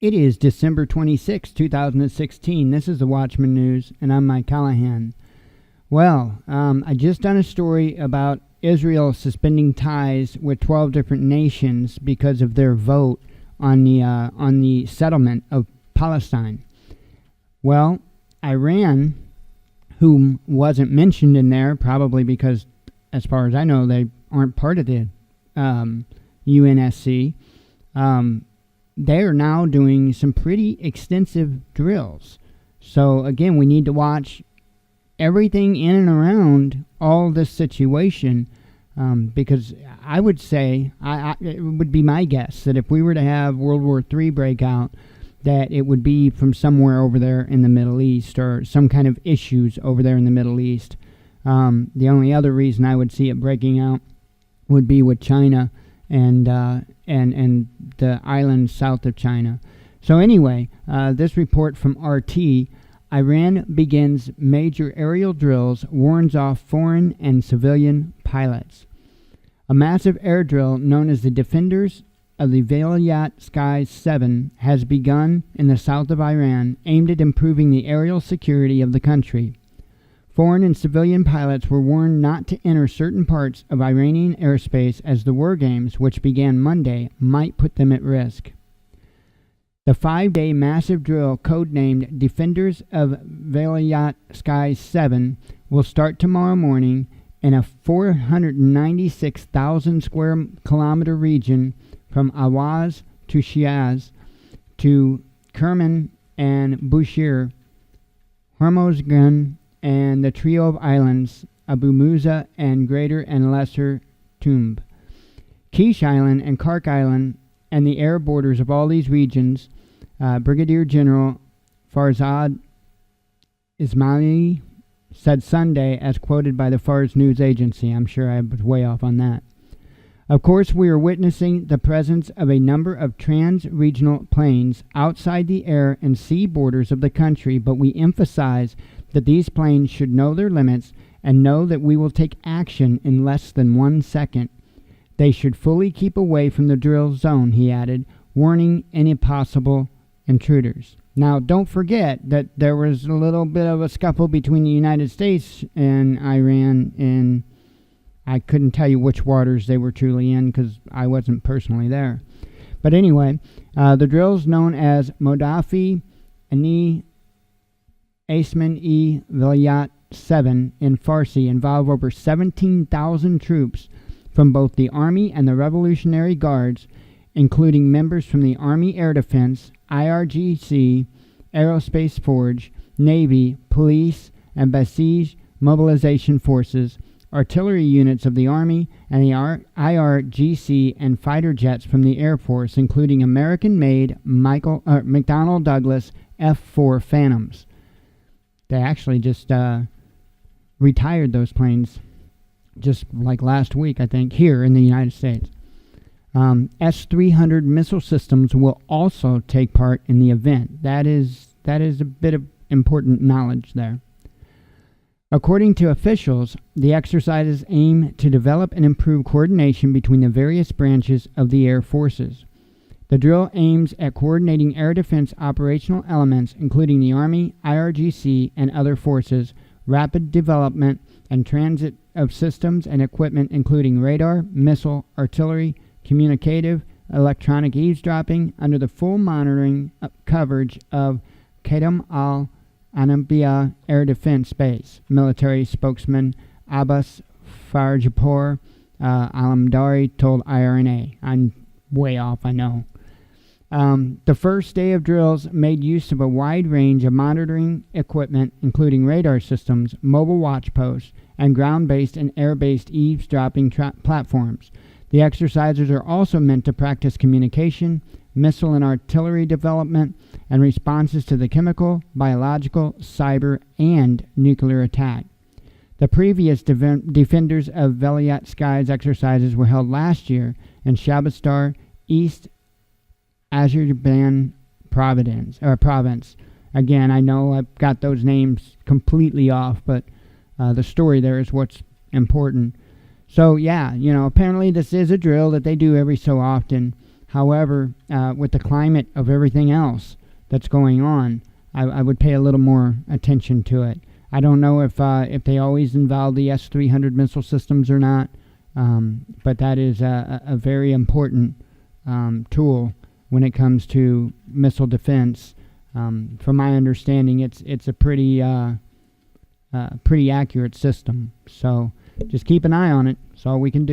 It is December 26, 2016. This is the Watchman News, and I'm Mike Callahan. Well, I just done a story about Israel suspending ties with 12 different nations because of their vote on the settlement of Palestine. Well, Iran, whom wasn't mentioned in there, probably because, as far as I know, they aren't part of the UNSC, they are now doing some pretty extensive drills. So again, we need to watch everything in and around all this situation, because I would say, it would be my guess that if we were to have World War III break out, that it would be from somewhere over there in the Middle East, or some kind of issues over there in the Middle East. The only other reason I would see it breaking out would be with China and the islands south of China. So anyway, this report from RT: Iran begins major aerial drills, warns off foreign and civilian pilots. A massive air drill known as the Defenders of the Valiat Skies 7 has begun in the south of Iran, aimed at improving the aerial security of the country. Foreign and civilian pilots were warned not to enter certain parts of Iranian airspace, as the war games, which began Monday, might put them at risk. The 5-day massive drill, codenamed Defenders of Valiat Skies 7, will start tomorrow morning in a 496,000 square kilometer region from Awaz to Shiaz to Kerman and Bushehr, Hormozgan, and the trio of islands, Abu Musa and Greater and Lesser Tumb, Kish Island and Kark Island, and the air borders of all these regions. Brigadier General Farzad Ismaili said Sunday, as quoted by the Fars news agency. I'm sure I was way off on that. Of course, we are witnessing the presence of a number of trans-regional planes outside the air and sea borders of the country, but we emphasize that these planes should know their limits and know that we will take action in less than 1 second. They should fully keep away from the drill zone, he added, warning any possible intruders. Now, don't forget that there was a little bit of a scuffle between the United States and Iran, and I couldn't tell you which waters they were truly in because I wasn't personally there. But anyway, the drills known as Modafi Ani Asman-e Valiat 7 in Farsi involve over 17,000 troops from both the Army and the Revolutionary Guards, including members from the Army Air Defense, IRGC, Aerospace Forge, Navy, Police, and Basij Mobilization Forces, artillery units of the Army, and the IRGC, and fighter jets from the Air Force, including American-made McDonnell Douglas F-4 Phantoms. They actually just retired those planes just like last week, I think, here in the United States. S-300 missile systems will also take part in the event. That is a bit of important knowledge there. According to officials, the exercises aim to develop and improve coordination between the various branches of the air forces. The drill aims at coordinating air defense operational elements, including the Army, IRGC, and other forces, rapid development and transit of systems and equipment, including radar, missile, artillery, communicative, electronic eavesdropping, under the full monitoring coverage of Qadam al-Anbiya Air Defense Base. Military spokesman Abbas Farjapur Alamdari told IRNA. I'm way off, I know. The first day of drills made use of a wide range of monitoring equipment, including radar systems, mobile watch posts, and ground-based and air-based eavesdropping platforms. The exercises are also meant to practice communication, missile and artillery development, and responses to the chemical, biological, cyber, and nuclear attack. The previous Defenders of Valiat Skies exercises were held last year in Shabastar, East Azerbaijan province. Again, I know I've got those names completely off, but the story there is what's important. So, yeah, apparently this is a drill that they do every so often. However, with the climate of everything else that's going on, I would pay a little more attention to it. I don't know if they always involve the S-300 missile systems or not, but that is a very important tool when it comes to missile defense. From my understanding, it's a pretty accurate system. So just keep an eye on it. That's all we can do.